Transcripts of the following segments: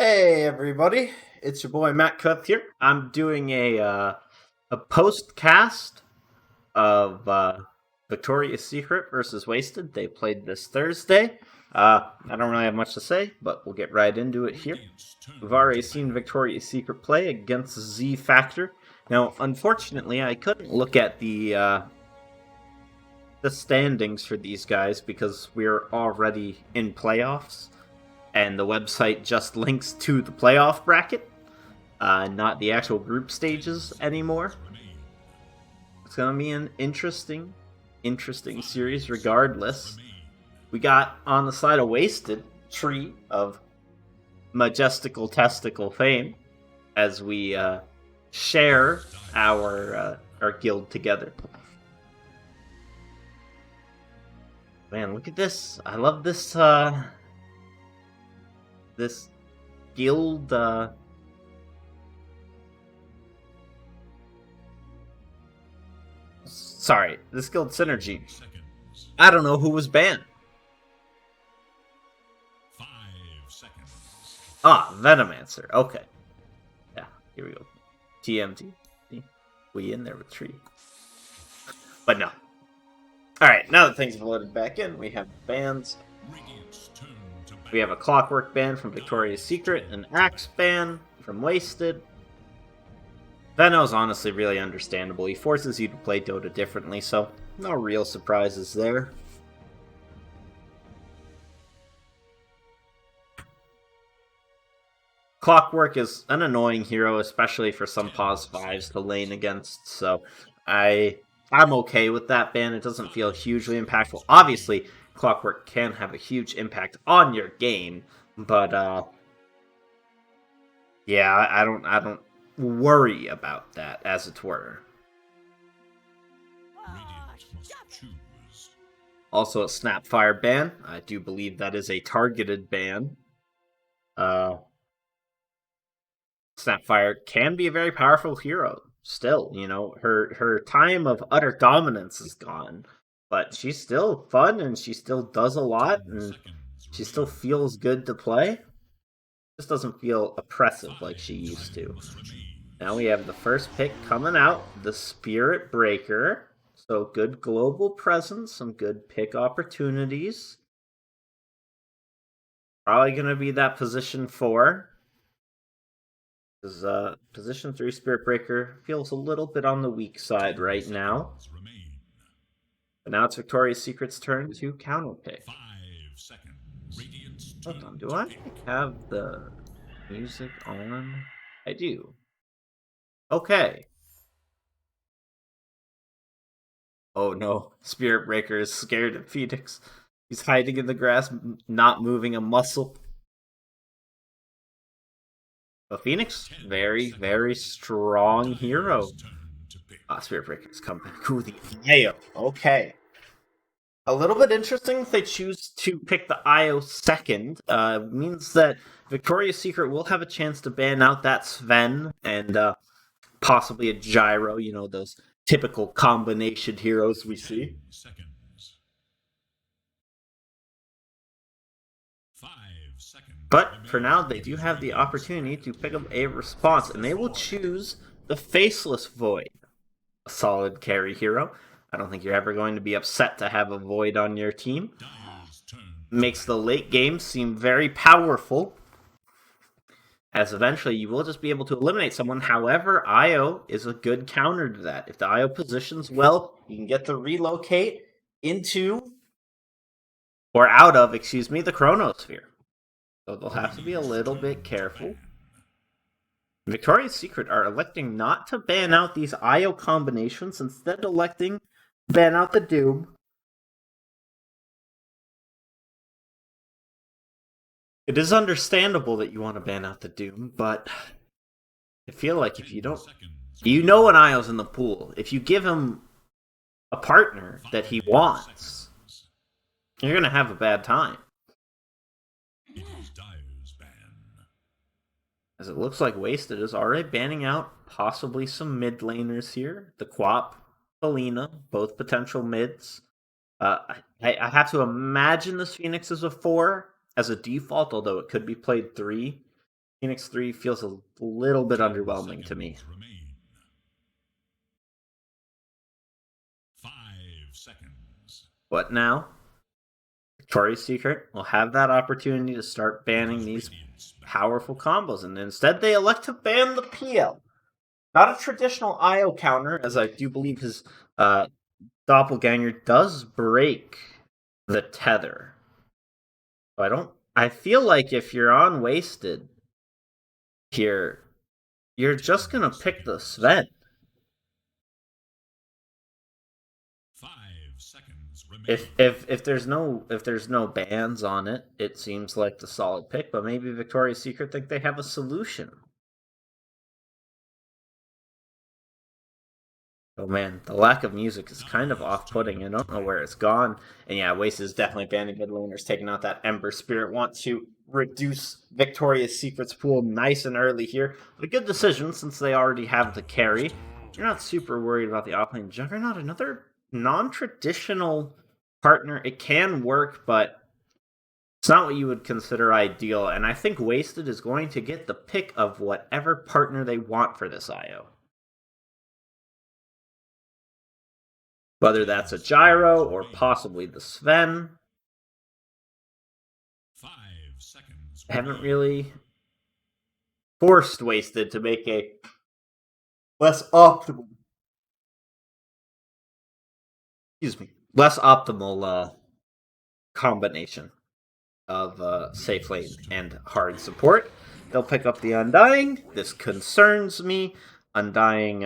Hey everybody, it's your boy Matcast here. I'm doing a post cast of Victoria's Secret versus Wasted. They played this Thursday. I don't really have much to say, but we'll get right into it here. We've already seen Victoria's Secret play against Z Factor. Now, unfortunately, I couldn't look at the standings for these guys because we're already in playoffs, and the website just links to the playoff bracket, not the actual group stages anymore. It's gonna be an interesting series regardless. We got on the side of Wasted Tree of Majestical Testicle fame as we share our guild together. Man, look at this! I love this this guild. Sorry, this guild synergy. I don't know who was banned. 5 seconds. Ah, Venomancer. Okay. Yeah, here we go. TMT. We in there with Tree. But no. Alright, now that things have loaded back in, we have bans. We have a Clockwork ban from Victoria's Secret, an Axe ban from Wasted. Veno's honestly really understandable. He forces you to play Dota differently, so no real surprises there. Clockwork is an annoying hero, especially for some pause 5s to lane against, so I'm okay with that ban. It doesn't feel hugely impactful. Obviously, Clockwork can have a huge impact on your game, but yeah, I don't worry about that, as it were. Also a Snapfire ban. I do believe that is a targeted ban. Snapfire can be a very powerful hero. Still, you know, her time of utter dominance is gone, but she's still fun and she still does a lot and she still feels good to play. Just doesn't feel oppressive like she used to. Now we have the first pick coming out, the Spirit Breaker. So good global presence, some good pick opportunities. Probably going to be that position 4. Because position 3 Spirit Breaker feels a little bit on the weak side right now. But now it's Victoria's Secret's turn to counterpick. Hold on, do I have the music on? I do. Okay. Oh no, Spirit Breaker is scared of Phoenix. He's hiding in the grass, not moving a muscle. But Phoenix, very strong hero. Spirit Breaker's come back. Ooh, the IO. Okay. A little bit interesting if they choose to pick the IO second. Means that Victoria's Secret will have a chance to ban out that Sven and possibly a Gyro, you know, those typical combination heroes we see. But for now, they do have the opportunity to pick up a response, and they will choose the Faceless Void. A solid carry hero. I don't think you're ever going to be upset to have a Void on your team. Makes the late game seem very powerful, as eventually you will just be able to eliminate someone. However, IO is a good counter to that. If the IO positions well, you can get to relocate into, or out of, excuse me, the Chronosphere. So they'll have to be a little bit careful. Victoria's Secret are electing not to ban out these IO combinations, instead electing to ban out the Doom. It is understandable that you want to ban out the Doom, but I feel like if you don't... You know when IO's in the pool. If you give him a partner that he wants, you're going to have a bad time. As it looks like Wasted is already banning out possibly some mid laners here. The Quap, Felina, both potential mids. I have to imagine this Phoenix is a 4 as a default, although it could be played 3 Phoenix 3 feels a little bit underwhelming to me. Remain. 5 seconds. What now? Victoria's Secret will have that opportunity to start banning these powerful combos, and instead they elect to ban the PL. Not a traditional IO counter, as I do believe his doppelganger does break the tether. I feel like if you're on Wasted here, you're just gonna pick the Sven. 5 seconds remain. If there's no bans on it, it seems like the solid pick, but maybe Victoria's Secret think they have a solution. Oh man, the lack of music is kind of off-putting. I don't know where it's gone. And yeah, Waste is definitely banning mid laners, taking out that Ember Spirit. Want to reduce Victoria's Secret's pool nice and early here. But a good decision since they already have the carry. You're not super worried about the offlane Juggernaut. Another non-traditional partner. It can work, but it's not what you would consider ideal. And I think Wasted is going to get the pick of whatever partner they want for this IO. Whether that's a Gyro or possibly the Sven. 5 seconds. I haven't really forced Wasted to make a less optimal combination of safe lane and hard support. They'll pick up the Undying. This concerns me. Undying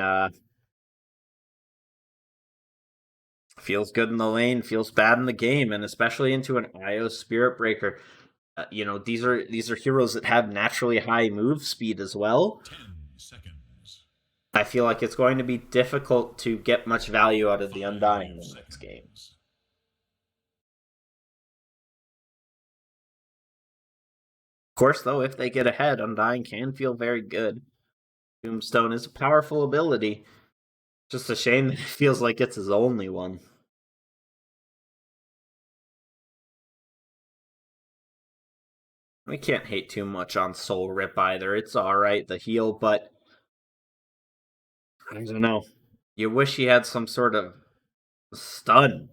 feels good in the lane, feels bad in the game, and especially into an IO Spirit Breaker. These are heroes that have naturally high move speed as well. 10 seconds. I feel like it's going to be difficult to get much value out of the Undying in the next game. Of course, though, if they get ahead, Undying can feel very good. Tombstone is a powerful ability. Just a shame that it feels like it's his only one. We can't hate too much on Soul Rip either. It's alright, the heal, but I don't know. You wish he had some sort of stun.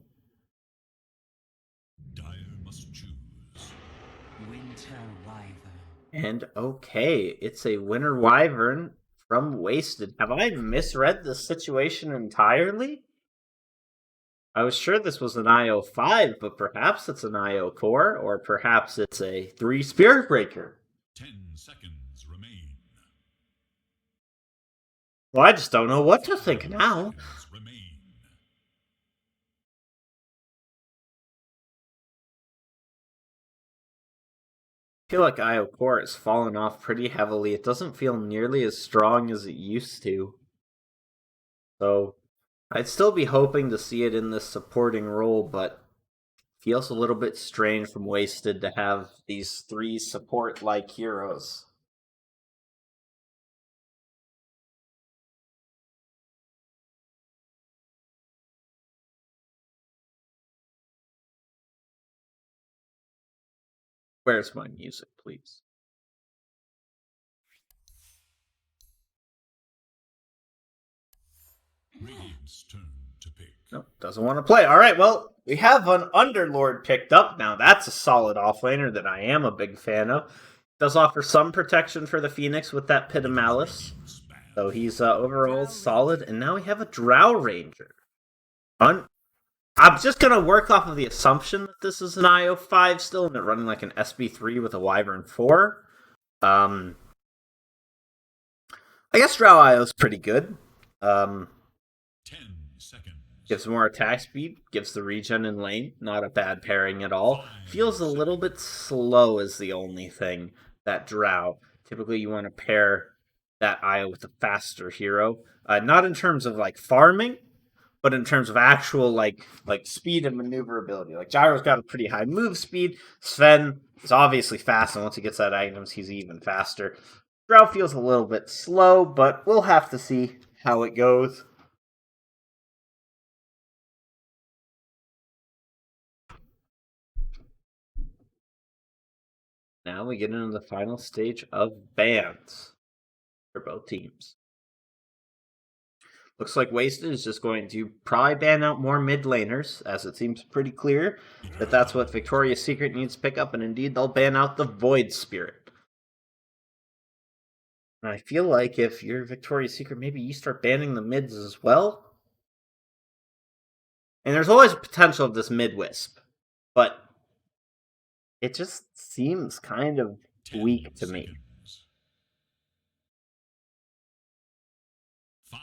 Dire must choose. Winter Wyvern. And okay, it's a Winter Wyvern from Wasted. Have I misread the situation entirely? I was sure this was an IO5, but perhaps it's an IO core, or perhaps it's a 3 Spirit Breaker. 10 seconds remain. Well, I just don't know what to think now. Remain. I feel like IO core has fallen off pretty heavily. It doesn't feel nearly as strong as it used to. So I'd still be hoping to see it in this supporting role, but feels a little bit strange from Wasted to have these 3 support-like heroes. Where's my music, please? Radiant's turn to pick. Nope, doesn't want to play. All right, well, we have an Underlord picked up. Now, that's a solid offlaner that I am a big fan of. Does offer some protection for the Phoenix with that Pit of Malice. So he's overall solid. And now we have a Drow Ranger. I'm just going to work off of the assumption that this is an IO5 still, and they're running like an SB3 with a Wyvern 4. I guess Drow IO is pretty good. 10 seconds. Gives more attack speed, gives the regen in lane. Not a bad pairing at all. Feels a little bit slow is the only thing, that Drow. Typically you want to pair that IO with a faster hero. Not in terms of like farming, but in terms of actual like speed and maneuverability. Like Gyro's got a pretty high move speed. Sven is obviously fast, and once he gets that items, he's even faster. Drow feels a little bit slow, but we'll have to see how it goes. Now we get into the final stage of bans for both teams. Looks like Wasted is just going to probably ban out more mid laners, as it seems pretty clear that that's what Victoria's Secret needs to pick up, and indeed they'll ban out the Void Spirit. And I feel like if you're Victoria's Secret, maybe you start banning the mids as well. And there's always a potential of this mid wisp, but it just seems kind of 10 weak to me. seconds. 5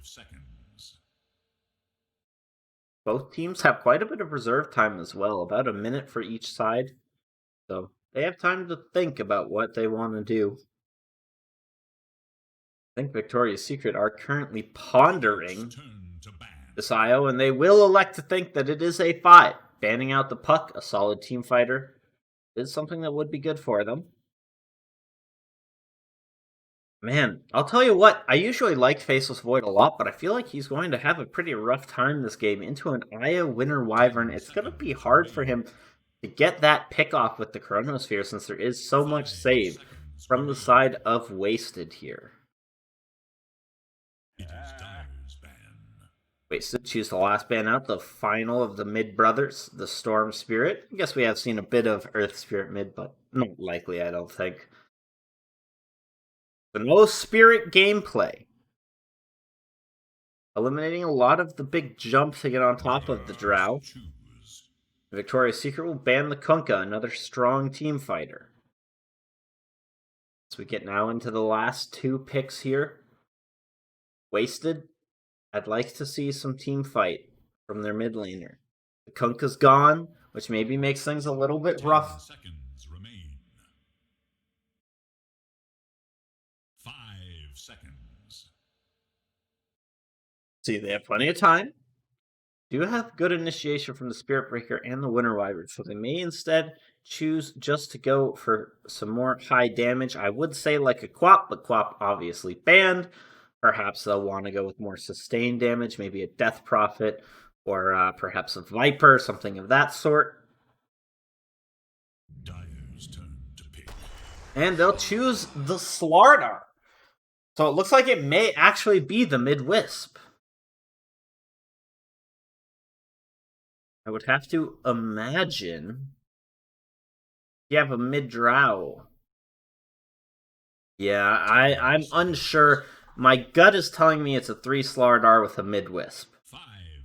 seconds. Both teams have quite a bit of reserve time as well, about a minute for each side. So they have time to think about what they want to do. I think Victoria's Secret are currently pondering Turn to ban. this IO, and they will elect to think that it is a 5. Banning out the Puck, a solid team fighter, is something that would be good for them. Man, I'll tell you what, I usually like Faceless Void a lot, but I feel like he's going to have a pretty rough time this game. Into an Aya Winter Wyvern, it's going to be hard for him to get that pick off with the Chronosphere, since there is so much save from the side of Wasted here. It is Dyer's ban. Wasted choose the last ban out, the final of the mid brothers, the Storm Spirit. I guess we have seen a bit of Earth Spirit mid, but not likely, I don't think. The no Spirit gameplay. Eliminating a lot of the big jump to get on top of the Drow. Choose. Victoria's Secret will ban the Kunkka, another strong team fighter. So we get now into the last 2 picks here. Wasted. I'd like to see some team fight from their mid laner. The Kunkka's gone, which maybe makes things a little bit 10 rough. seconds remain. 5 seconds. See, they have plenty of time. Do have good initiation from the Spirit Breaker and the Winter Wyvern, so they may instead choose just to go for some more high damage. I would say like a Quap, but Quap obviously banned. Perhaps they'll want to go with more sustained damage, maybe a Death Prophet, or perhaps a Viper, something of that sort. Dyer's turn to pick. And they'll choose the Slardar. So it looks like it may actually be the Mid-Wisp. I would have to imagine you have a Mid-Drow. Yeah, I'm unsure. My gut is telling me it's a 3 Slardar with a Mid-Wisp. 5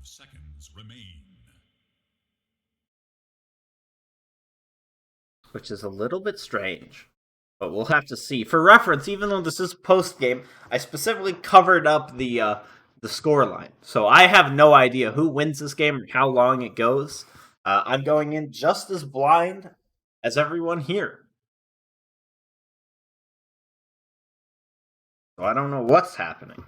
seconds remain. Which is a little bit strange. But we'll have to see. For reference, even though this is post-game, I specifically covered up the scoreline. So I have no idea who wins this game or how long it goes. I'm going in just as blind as everyone here. So I don't know what's happening.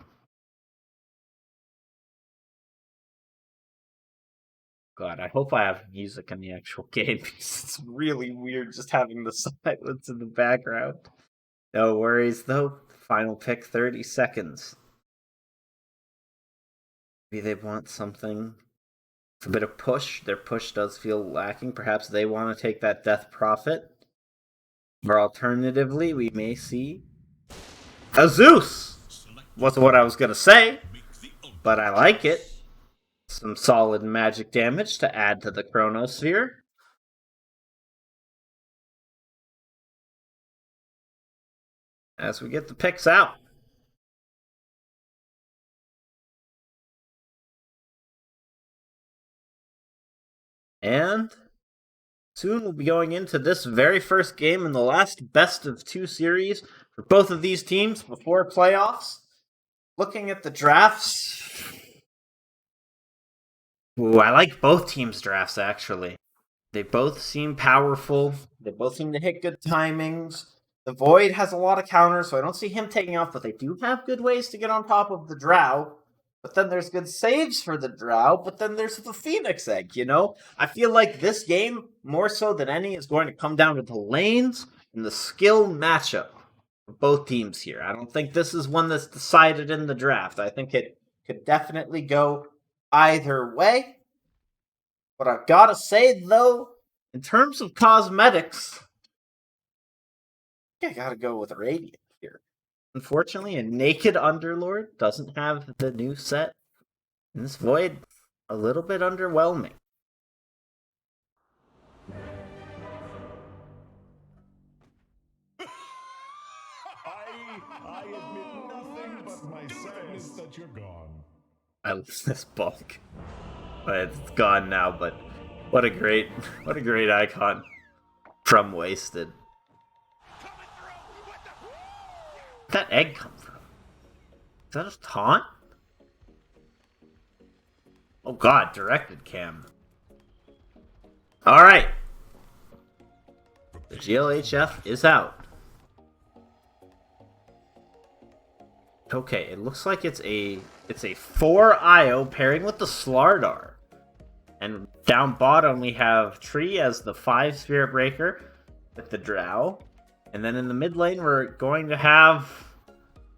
God, I hope I have music in the actual game, because it's really weird just having the silence in the background. No worries, though. Final pick, 30 seconds. Maybe they want something. It's a bit of push. Their push does feel lacking. Perhaps they want to take that Death Prophet. Or alternatively, we may see a Zeus! Wasn't what I was going to say, but I like it. Some solid magic damage to add to the Chronosphere. As we get the picks out. And soon we'll be going into this very first game in the last best of 2 series for both of these teams before playoffs. Looking at the drafts. Ooh, I like both teams' drafts, actually. They both seem powerful. They both seem to hit good timings. The Void has a lot of counters, so I don't see him taking off, but they do have good ways to get on top of the Drow. But then there's good saves for the Drow, but then there's the Phoenix Egg, you know? I feel like this game, more so than any, is going to come down to the lanes and the skill matchup of both teams here. I don't think this is one that's decided in the draft. I think it could definitely go either way. But I've got to say, though, in terms of cosmetics, I gotta go with Radiant here. Unfortunately, a Naked Underlord doesn't have the new set. And this Void, a little bit underwhelming. I admit nothing but my sadness that you're gone. I lose this bulk. But it's gone now, but what a great icon from Wasted. Where'd that egg come from? Is that a taunt? Oh god, directed cam. Alright. The GLHF is out. Okay, it looks like it's a 4 IO pairing with the Slardar. And down bottom we have Tree as the 5 Spirit Breaker with the Drow. And then in the mid lane we're going to have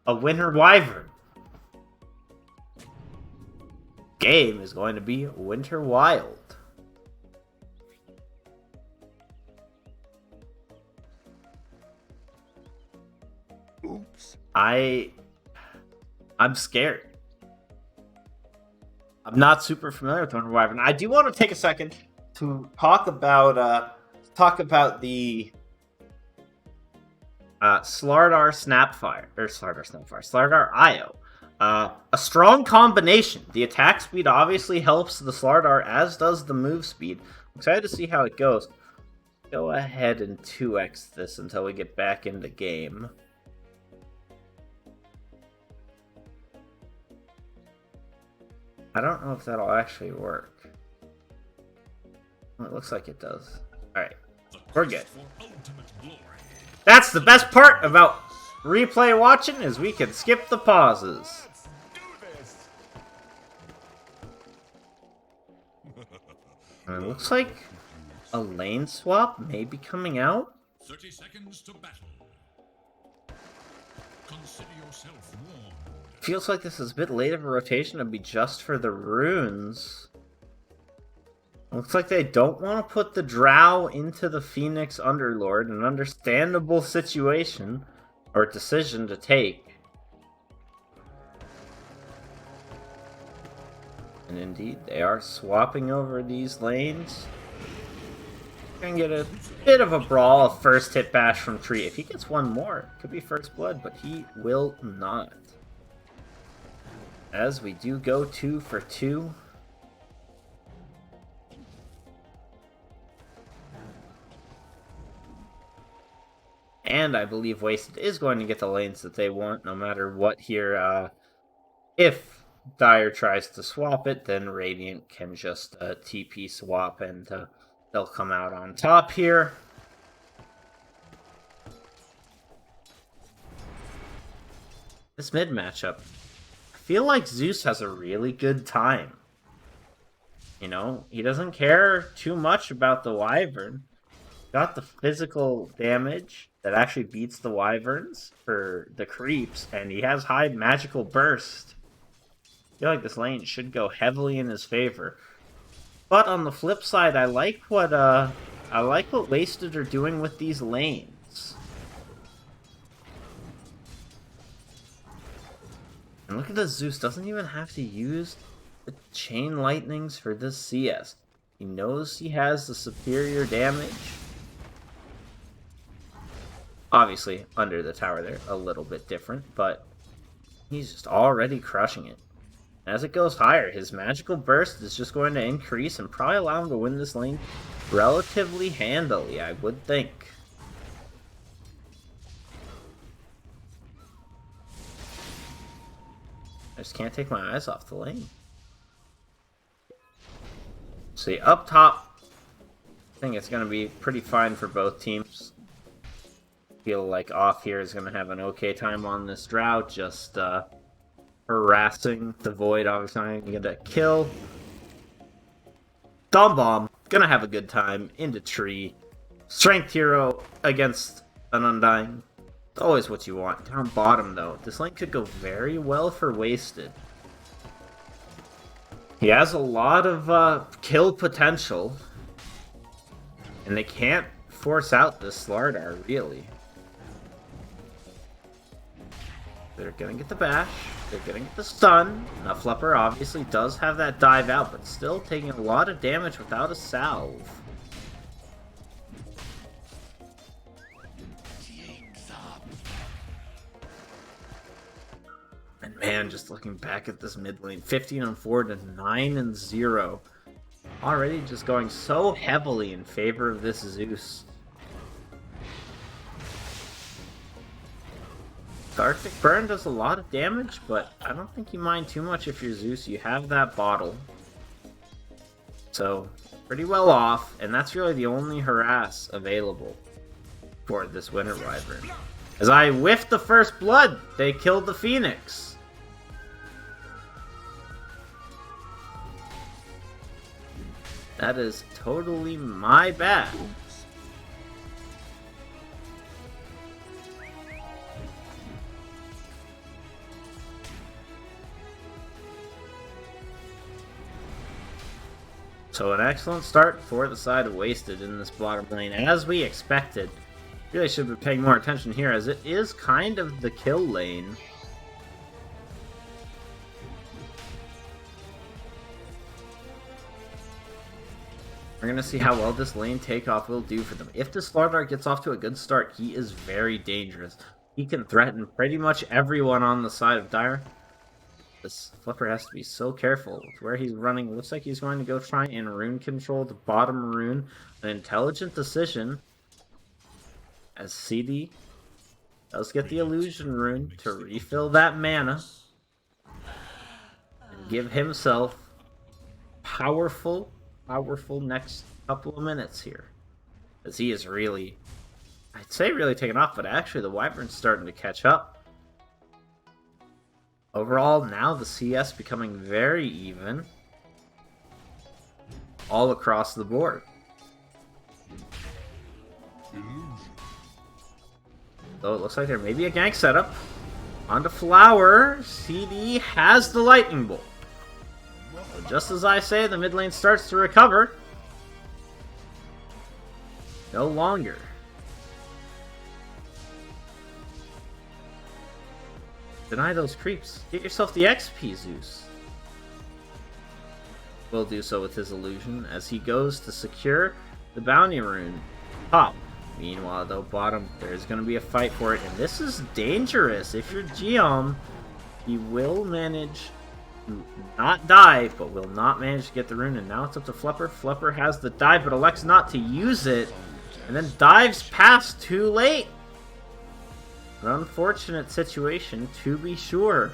a Winter Wyvern. Game is going to be Winter Wild. Oops. I'm scared. I'm not super familiar with Winter Wyvern. I do want to take a second to talk about the Slardar IO. A strong combination. The attack speed obviously helps the Slardar, as does the move speed. I'm excited to see how it goes. Go ahead and 2x this until we get back into game. I don't know if that'll actually work. Well, it looks like it does. Alright, we're good. That's the best part about replay watching, is we can skip the pauses. Let's do this. And it looks like a lane swap may be coming out. 30 seconds to battle. Consider yourself warned. Feels like this is a bit late of a rotation to be just for the runes. Looks like they don't want to put the Drow into the Phoenix Underlord, an understandable situation or decision to take. And indeed, they are swapping over these lanes. Gonna get a bit of a brawl, a first hit bash from Tree. If he gets one more, it could be first blood, but he will not. As we do go 2 for 2. And I believe Wasted is going to get the lanes that they want, no matter what here. If Dire tries to swap it, then Radiant can just TP swap, and they'll come out on top here. This mid matchup, I feel like Zeus has a really good time. You know, he doesn't care too much about the Wyvern. Got the physical damage that actually beats the Wyverns for the creeps, and he has high magical burst. I feel like this lane should go heavily in his favor. But on the flip side, I like what Wasted are doing with these lanes. And look at this, Zeus doesn't even have to use the chain lightnings for this CS. He knows he has the superior damage. Obviously, under the tower they're a little bit different, but he's just already crushing it. As it goes higher, his magical burst is just going to increase and probably allow him to win this lane relatively handily, I would think. I just can't take my eyes off the lane. See, up top, I think it's going to be pretty fine for both teams. Feel like off here is going to have an okay time on this Drow, just harassing the Void. Obviously, I'm going to kill. Dumb Bomb, going to have a good time into Tree. Strength Hero against an Undying. It's always what you want. Down bottom, though, this lane could go very well for Wasted. He has a lot of kill potential, and they can't force out this Slardar, really. They're gonna get the bash. They're gonna get the stun. Now Flipper obviously does have that dive out, but still taking a lot of damage without a salve. And man, just looking back at this mid lane, 15-4 to 9-0. Already just going so heavily in favor of this Zeus. The Arctic Burn does a lot of damage, but I don't think you mind too much if you're Zeus. You have that bottle. So, pretty well off, and that's really the only harass available for this Winter Wyvern. As I whiffed the first blood, they killed the Phoenix. That is totally my bad. So an excellent start for the side of Wasted in this bottom lane, as we expected. Really should be paying more attention here, as it is kind of the kill lane. We're going to see how well this lane takeoff will do for them. If the Slardar gets off to a good start, he is very dangerous. He can threaten pretty much everyone on the side of Dire. This Flipper has to be so careful with where he's running. Looks like he's going to go try and rune control the bottom rune. An intelligent decision, as CD does get the illusion rune to refill that mana and give himself powerful next couple of minutes here, as he is really, I'd say really taking off, but actually the Wyvern's starting to catch up. Overall, now the CS becoming very even all across the board. So it looks like there may be a gank setup. Onto Flower. CD has the lightning bolt. So just as I say, the mid lane starts to recover. No longer. Deny those creeps. Get yourself the XP, Zeus. Will do so with his illusion as he goes to secure the bounty rune. Top. Meanwhile, though, bottom, there's going to be a fight for it, and this is dangerous. If you're Geom, he will manage to not die, but will not manage to get the rune, and now it's up to Flipper. Flipper has the dive, but elects not to use it, and then dives past too late. An unfortunate situation, to be sure.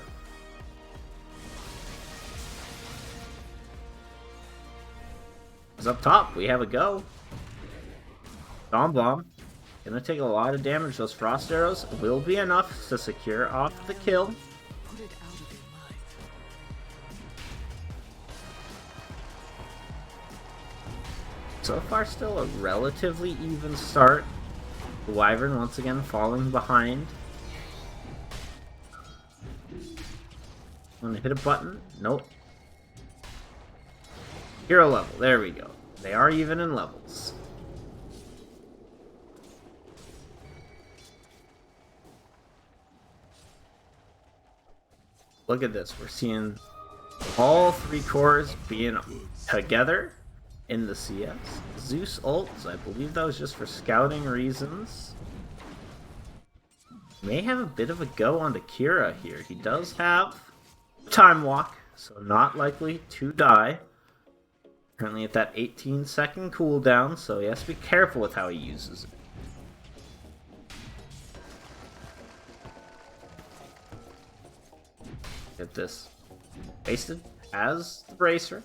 Because up top, we have a go. Dawn Bomb. Gonna take a lot of damage. Those Frost Arrows will be enough to secure off the kill. So far, still a relatively even start. The Wyvern once again falling behind. I'm gonna hit a button. Nope. Hero level. There we go. They are even in levels. Look at this. We're seeing all three cores being together in the CS. Zeus ults, I believe that was just for scouting reasons. May have a bit of a go onto Kira here. He does have Time Walk, so not likely to die. Currently at that 18-second cooldown, so he has to be careful with how he uses it. Get this. Wasted has the bracer,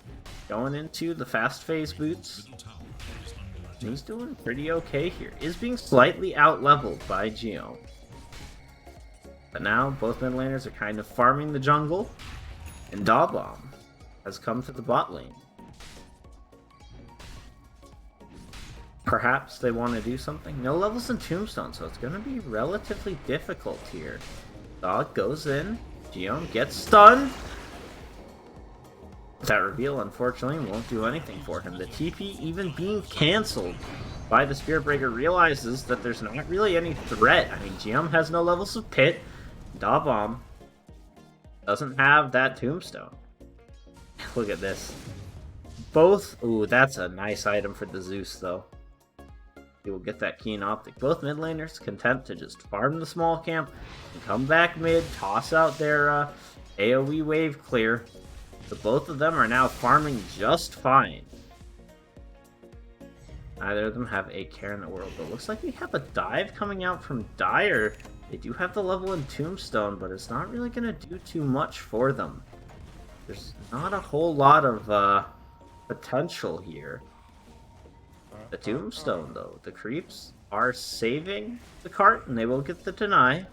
going into the fast phase boots. He's doing pretty okay here. Is being slightly out-leveled by Geom. But now both mid laners are kind of farming the jungle, and Dawn Bomb has come to the bot lane. Perhaps they want to do something. No levels in Tombstone, so it's going to be relatively difficult here. Dog goes in. Geom gets stunned. That reveal, unfortunately, won't do anything for him. The TP even being cancelled by the Spirit Breaker realizes that there's not really any threat. I mean, Geom has no levels of Pit. Dawn Bomb Doesn't have that tombstone. Look at this. Both... Ooh, that's a nice item for the Zeus, though. He will get that keen optic. Both mid laners content to just farm the small camp and come back mid, toss out their AoE wave clear. So both of them are now farming just fine. Neither of them have a care in the world, but it looks like we have a dive coming out from Dire. They do have the level in Tombstone, but it's not really going to do too much for them. There's not a whole lot of potential here. The Tombstone, though. The creeps are saving the cart, and they will get the deny.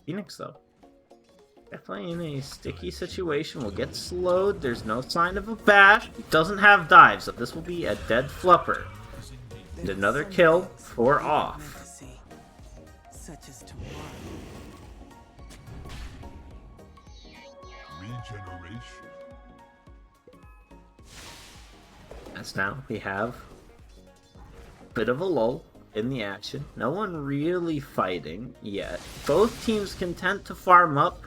Phoenix, though. Definitely in a sticky situation. Will get slowed. There's no sign of a bash. He doesn't have dive, so this will be a dead flupper. And another kill for off. Such as tomorrow. Regeneration. As now we have a bit of a lull in the action. No one really fighting yet. Both teams content to farm up.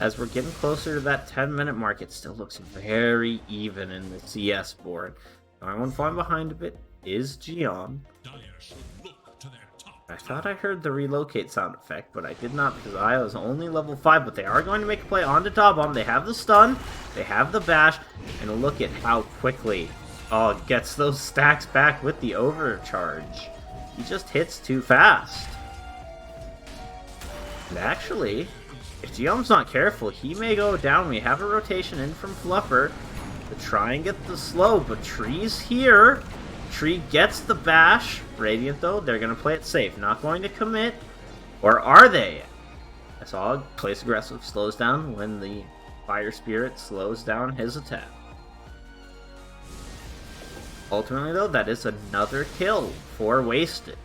As we're getting closer to that 10-minute mark, it still looks very even in the CS board. The only one falling behind a bit is Gion. Dire should look to their top. I thought I heard the relocate sound effect, but I did not because I was only level 5. But they are going to make a play onto Daw-Bomb. They have the stun, they have the bash, and look at how quickly gets those stacks back with the overcharge. He just hits too fast. And actually, if Geom's not careful, he may go down. We have a rotation in from Fluffer to try and get the slow, but Tree's here. Tree gets the bash. Radiant, though, they're going to play it safe. Not going to commit. Or are they? I saw plays aggressive, slows down when the Fire Spirit slows down his attack. Ultimately, though, that is another kill for Wasted.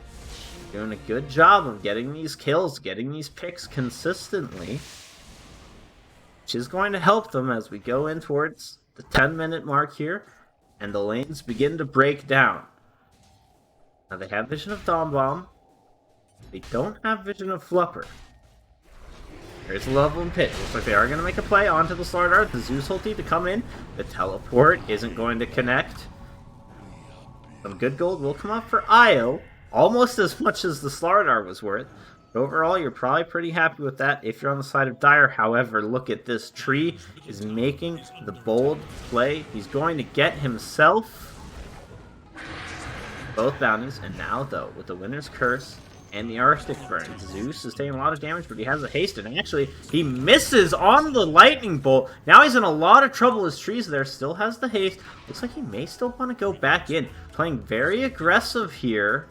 Doing a good job of getting these kills, getting these picks consistently. Which is going to help them as we go in towards the 10-minute mark here. And the lanes begin to break down. Now they have vision of Daw-Bomb. They don't have vision of Flupper. There's a level in pit. Looks like they are going to make a play onto the Slardar. The Zeus ulti to come in. The teleport isn't going to connect. Some good gold will come up for Io. Almost as much as the Slardar was worth. But overall, you're probably pretty happy with that if you're on the side of Dire. However, look at this. Tree is making the bold play. He's going to get himself both bounties. And now, though, with the Winner's Curse and the Arctic Burn, Zeus is taking a lot of damage, but he has a haste. And actually, he misses on the Lightning Bolt. Now he's in a lot of trouble as Tree's there. Still has the haste. Looks like he may still want to go back in. Playing very aggressive here.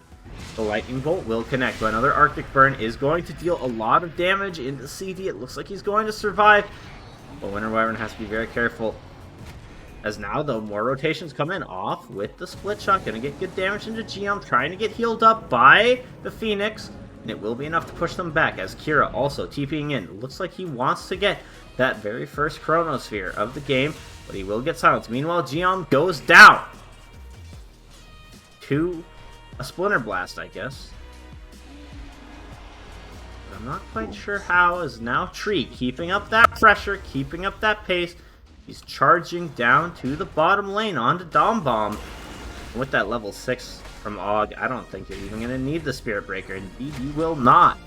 The Lightning Bolt will connect, but another Arctic Burn is going to deal a lot of damage into CD. It looks like he's going to survive, but Winter Wyvern has to be very careful. As now, though, more rotations come in off with the split shot. Going to get good damage into Geom, trying to get healed up by the Phoenix, and it will be enough to push them back as Kira also TPing in. It looks like he wants to get that very first Chronosphere of the game, but he will get silenced. Meanwhile, Geom goes down to a Splinter Blast, I guess. But I'm not quite sure how, as now Tree keeping up that pressure, keeping up that pace. He's charging down to the bottom lane onto Daw-Bomb. With that level 6 from Og, I don't think you're even going to need the Spirit Breaker. Indeed, you will not.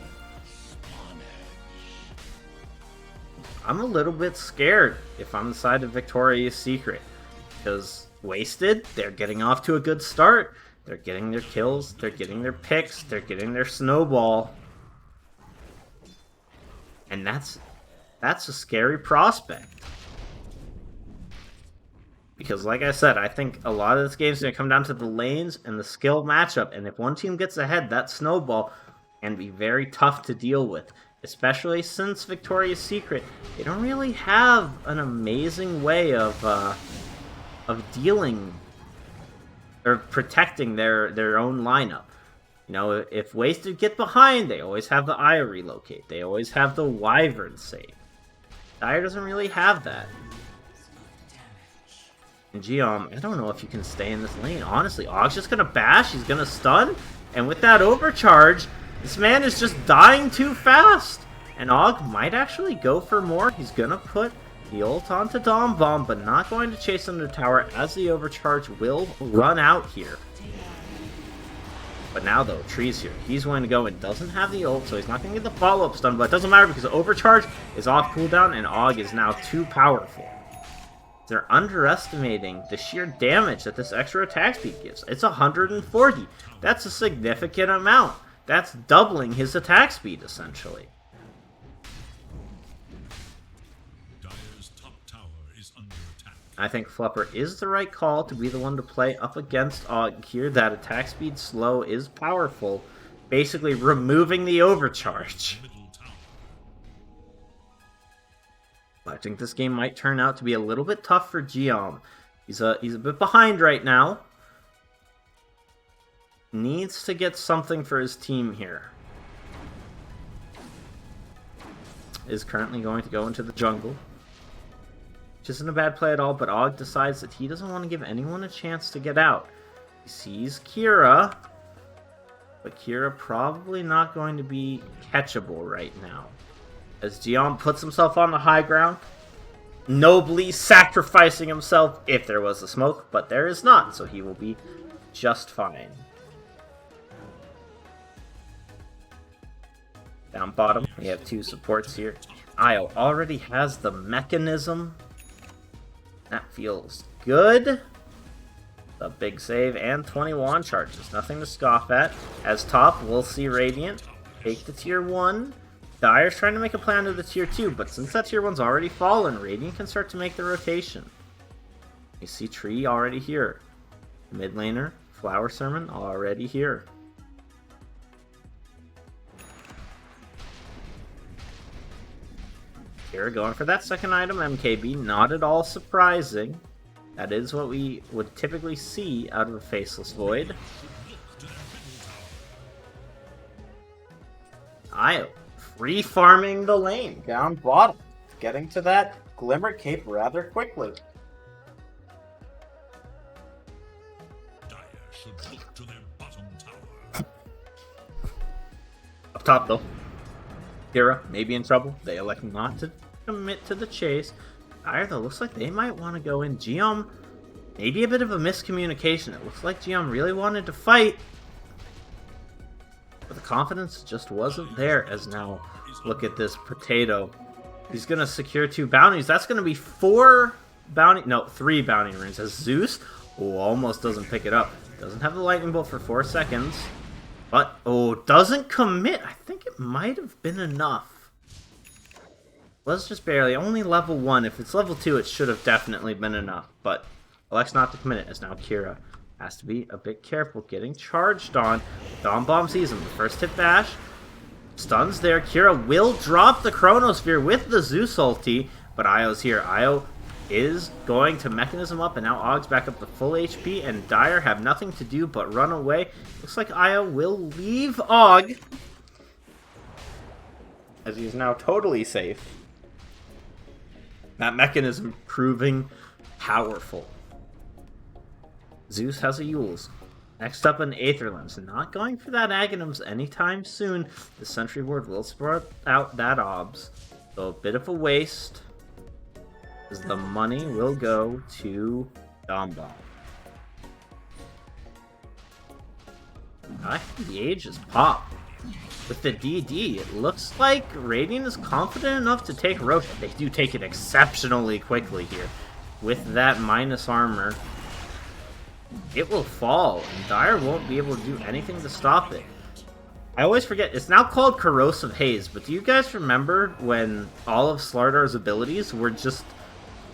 I'm a little bit scared if I'm the side of Victoria's Secret. Because Wasted, they're getting off to a good start. They're getting their kills, they're getting their picks, they're getting their snowball. And that's a scary prospect. Because like I said, I think a lot of this game is going to come down to the lanes and the skill matchup. And if one team gets ahead, that snowball can be very tough to deal with. Especially since Victoria's Secret, they don't really have an amazing way of dealing or protecting their own lineup. You know, if Wasted get behind, they always have the Io relocate. They always have the Wyvern save. Dire doesn't really have that. And Geom, I don't know if you can stay in this lane. Honestly, Og's just going to bash. He's going to stun. And with that overcharge, This man is just dying too fast. And Og might actually go for more. He's gonna put the ult onto Dom Bomb, but not going to chase him to the tower as the overcharge will run out here. But now though, Tree's here. He's going to go and doesn't have the ult, so he's not going to get the follow-up stun, but it doesn't matter because overcharge is off cooldown and Og is now too powerful. They're underestimating the sheer damage that this extra attack speed gives. It's 140. That's a significant amount. That's doubling his attack speed, essentially. Dire's top tower is under attack. I think Flupper is the right call to be the one to play up against Og here. That attack speed slow is powerful, basically removing the overcharge. Middle tower. I think this game might turn out to be a little bit tough for Geom. He's a bit behind right now. Needs to get something for his team here. Is currently going to go into the jungle. Which isn't a bad play at all, but Og decides that he doesn't want to give anyone a chance to get out. He sees Kira, but Kira probably not going to be catchable right now. As Geom puts himself on the high ground, nobly sacrificing himself if there was a smoke, but there is not, so he will be just fine. Down bottom, we have two supports here. Io already has the mechanism. That feels good. A big save and 21 charges. Nothing to scoff at. As top, we'll see Radiant take the tier 1. Dire's trying to make a plan to the tier 2, but since that tier 1's already fallen, Radiant can start to make the rotation. You see Tree already here. Mid laner, Flower Sermon already here. Kira going for that second item, MKB, not at all surprising. That is what we would typically see out of a Faceless Void. Io, free farming the lane, down bottom. Getting to that Glimmer Cape rather quickly. Dire should look to their bottom tower. Up top though. Kira may be in trouble. They elect not to commit to the chase. Dire though looks like they might want to go in. Geom, maybe a bit of a miscommunication. It looks like Geom really wanted to fight, but the confidence just wasn't there. As now, look at this potato. He's gonna secure 2 bounties. That's gonna be 3 bounty runes. As Zeus, almost doesn't pick it up. Doesn't have the lightning bolt for 4 seconds. But, doesn't commit. I think it might have been enough. Was just barely. Only level 1. If it's level 2, it should have definitely been enough. But elects not to commit it, as now Kira has to be a bit careful getting charged on. Dom Bomb sees him. The first hit bash. Stuns there. Kira will drop the Chronosphere with the Zeus ulti. But Io's here. Io is going to mechanism up, and now Og's back up to full HP, and Dire have nothing to do but run away. Looks like Io will leave Og, as he is now totally safe. That mechanism proving powerful. Zeus has a Yules. Next up, an Aether Lens. Not going for that Aghanims anytime soon. The Sentry Ward will spread out that Obs, so a bit of a waste, as the money will go to Dom Bomb. The Aegis pop. With the DD, it looks like Radiant is confident enough to take Rosh. They do take it exceptionally quickly here. With that minus armor, it will fall, and Dire won't be able to do anything to stop it. I always forget, it's now called Corrosive Haze, but do you guys remember when all of Slardar's abilities were just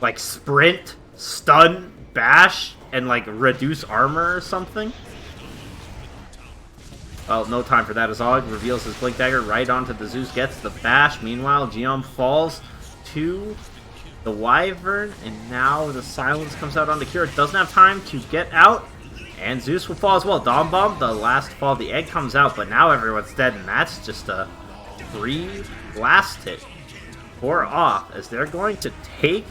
like sprint, stun, bash, and like reduce armor or something? Well, no time for that as Og reveals his Blink Dagger right onto the Zeus, gets the bash. Meanwhile, Geom falls to the Wyvern, and now the silence comes out onto Kira. Doesn't have time to get out, and Zeus will fall as well. Dom Bomb, the last fall, the egg comes out, but now everyone's dead, and that's just a free blast hit for off, as they're going to take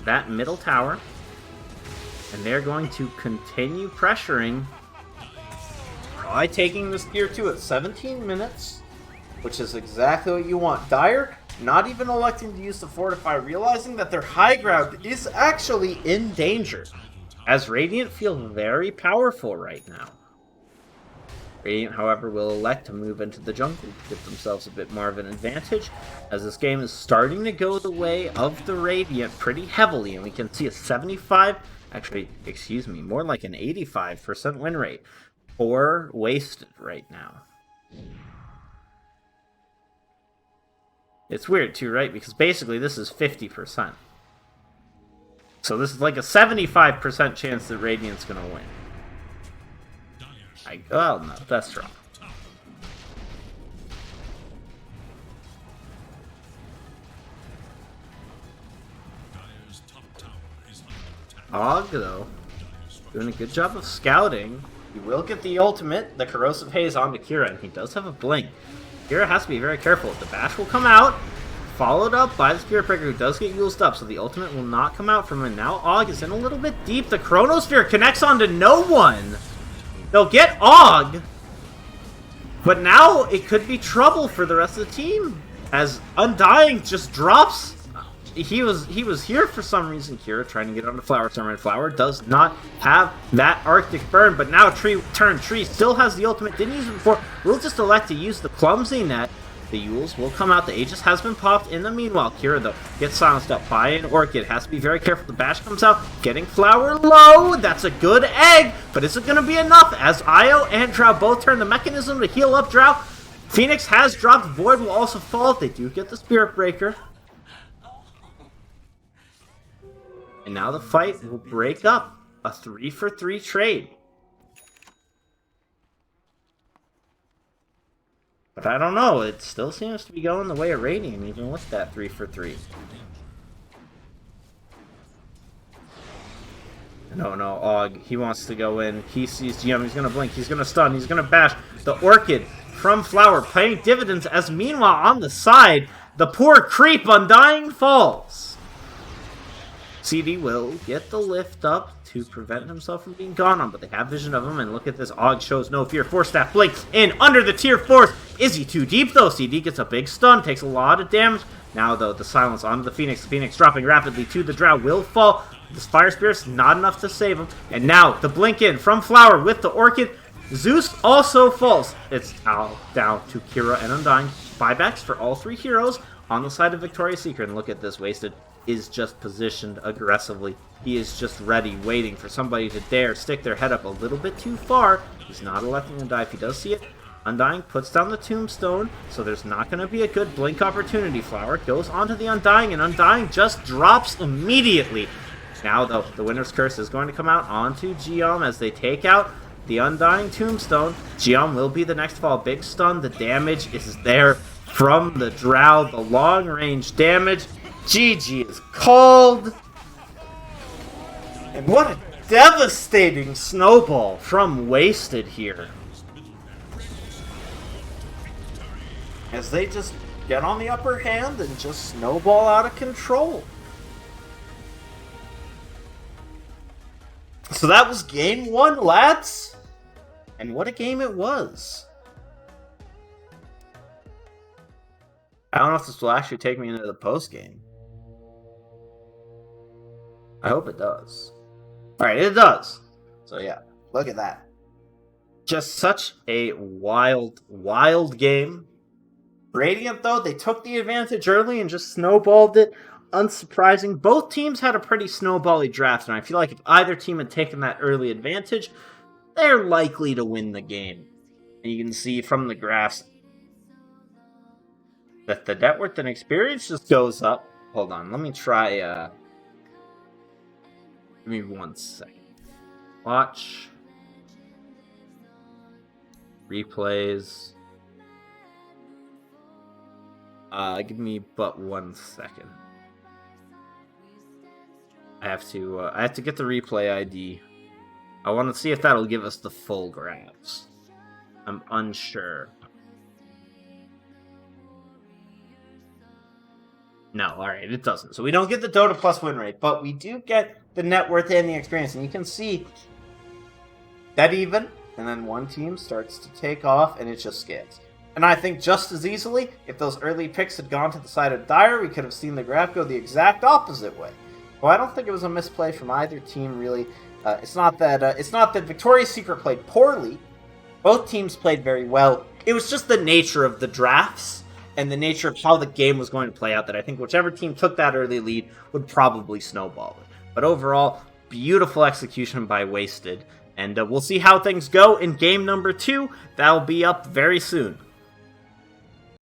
that middle tower, and they're going to continue pressuring By taking this Gear 2 at 17 minutes, which is exactly what you want. Dire not even electing to use the Fortify, realizing that their high ground is actually in danger, as Radiant feel very powerful right now. Radiant, however, will elect to move into the jungle, give themselves a bit more of an advantage, as this game is starting to go the way of the Radiant pretty heavily, and we can see a 75, actually, excuse me, more like an 85% win rate for Wasted right now. It's weird too, right? Because basically this is 50%. So this is like a 75% chance that Radiant's gonna win. Well, no, that's wrong. Og, though, doing a good job of scouting. He will get the ultimate, the Corrosive Haze onto Kira, and he does have a blink. Kira has to be very careful. The bash will come out, followed up by the Spirit Breaker, who does get used up, so the ultimate will not come out from him. Now Og is in a little bit deep. The Chronosphere connects onto no one. They'll get Og, but now it could be trouble for the rest of the team, as Undying just drops. He was here for some reason. Kira trying to get onto Flower. Sunrise Flower does not have that Arctic Burn, but now Tree still has the ultimate. Didn't use it before. Will just elect to use the Clumsy Net. The Yules will come out. The Aegis has been popped. In the meanwhile, Kira, though, gets silenced up by an Orchid. Has to be very careful. The bash comes out. Getting Flower low. That's a good egg, but is it going to be enough? As Io and Drow both turn the mechanism to heal up Drow. Phoenix has dropped. Void will also fall. They do get the Spirit Breaker. And now the fight will break up. A 3-for-3 trade. But I don't know, it still seems to be going the way of Radiant, even with that 3-for-3. No, Og, he wants to go in. He sees GM, he's going to blink, he's going to stun, he's going to bash. The Orchid from Flower paying dividends, as meanwhile on the side, the poor creep Undying falls. CD will get the lift up to prevent himself from being gone on, but they have vision of him, and look at this. Og shows no fear. Force Staff blink in under the tier 4s. Is he too deep, though? CD gets a big stun, takes a lot of damage. Now, though, the silence onto the Phoenix. The Phoenix dropping rapidly to the Drow will fall. The Fire Spirit's not enough to save him. And now, the blink in from Flower with the Orchid. Zeus also falls. It's all down to Kira and Undying. Buybacks for all three heroes on the side of Victoria's Secret. And look at this. Wasted is just positioned aggressively. He is just ready, waiting for somebody to dare stick their head up a little bit too far. He's not electing to die. If he does see it, Undying puts down the Tombstone, so there's not going to be a good blink opportunity. Flower goes onto the Undying, and Undying just drops immediately. Now, though, the Winter's Curse is going to come out onto Geom as they take out the Undying Tombstone. Geom will be the next fall. Big stun. The damage is there from the Drow. The long-range damage. GG is called. And what a devastating snowball from Wasted here. As they just get on the upper hand and just snowball out of control. So that was game 1, lads. And what a game it was. I don't know if this will actually take me into the post game. I hope it does. Alright, it does. So yeah, look at that. Just such a wild, wild game. Radiant, though, they took the advantage early and just snowballed it. Unsurprising. Both teams had a pretty snowbally draft, and I feel like if either team had taken that early advantage, they're likely to win the game. And you can see from the graphs that the net worth and experience just goes up. Hold on, let me try, give me 1 second. Watch. Replays. Give me but 1 second. I have to get the replay ID. I want to see if that'll give us the full graphs. I'm unsure. No, alright, it doesn't. So we don't get the Dota plus win rate, but we do get the net worth and the experience. And you can see that even and then one team starts to take off, and it just scales. And I think just as easily, if those early picks had gone to the side of Dire, we could have seen the graph go the exact opposite way. Well, I don't think it was a misplay from either team, really. It's not that Victoria's Secret played poorly. Both teams played very well. It was just the nature of the drafts and the nature of how the game was going to play out that I think whichever team took that early lead would probably snowball it. But overall, beautiful execution by Wasted. And we'll see how things go in game number 2. That'll be up very soon.